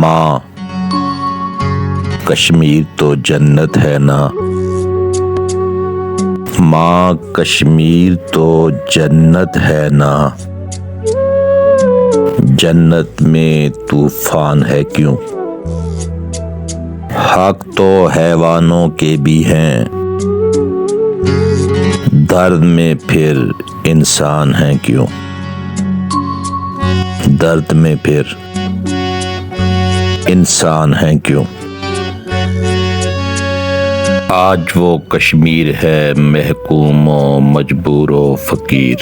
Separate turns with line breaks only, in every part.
ماں کشمیر تو جنت ہے نا، ماں کشمیر تو جنت ہے نا، جنت میں طوفان ہے کیوں؟ حق تو حیوانوں کے بھی ہیں، درد میں پھر انسان ہیں کیوں؟ درد میں پھر انسان ہیں کیوں؟ آج وہ کشمیر ہے محکوم و مجبور و فقیر،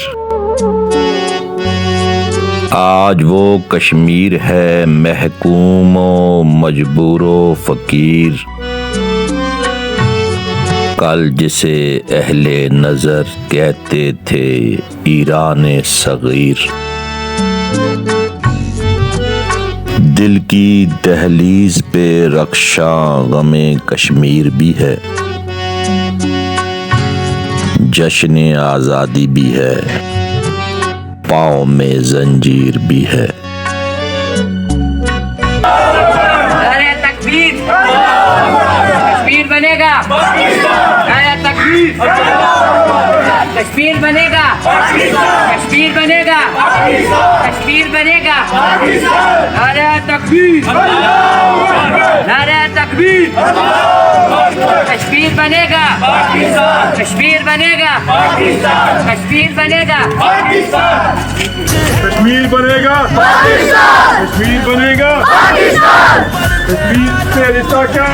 آج وہ کشمیر ہے محکوم و مجبور و فقیر، کل جسے اہل نظر کہتے تھے ایران صغیر، دل کی دہلیز پہ رخشاں غم کشمیر بھی ہے، جشن آزادی بھی ہے، پاؤں میں زنجیر بھی ہے۔
نعرہ تکبیر، کشمیر بنے گا، نعرہ تکبیر، کشمیر بنے گا، کشمیر بنے گا، کشمیر بنے گا، نعرہ تکبیر، نعرہ تکبیر، کشمیر بنے گا، کشمیر بنے گا، کشمیر بنے گا،
کشمیر بنے گا، کشمیر بنے گا، کشمیر سے رشتہ کیا؟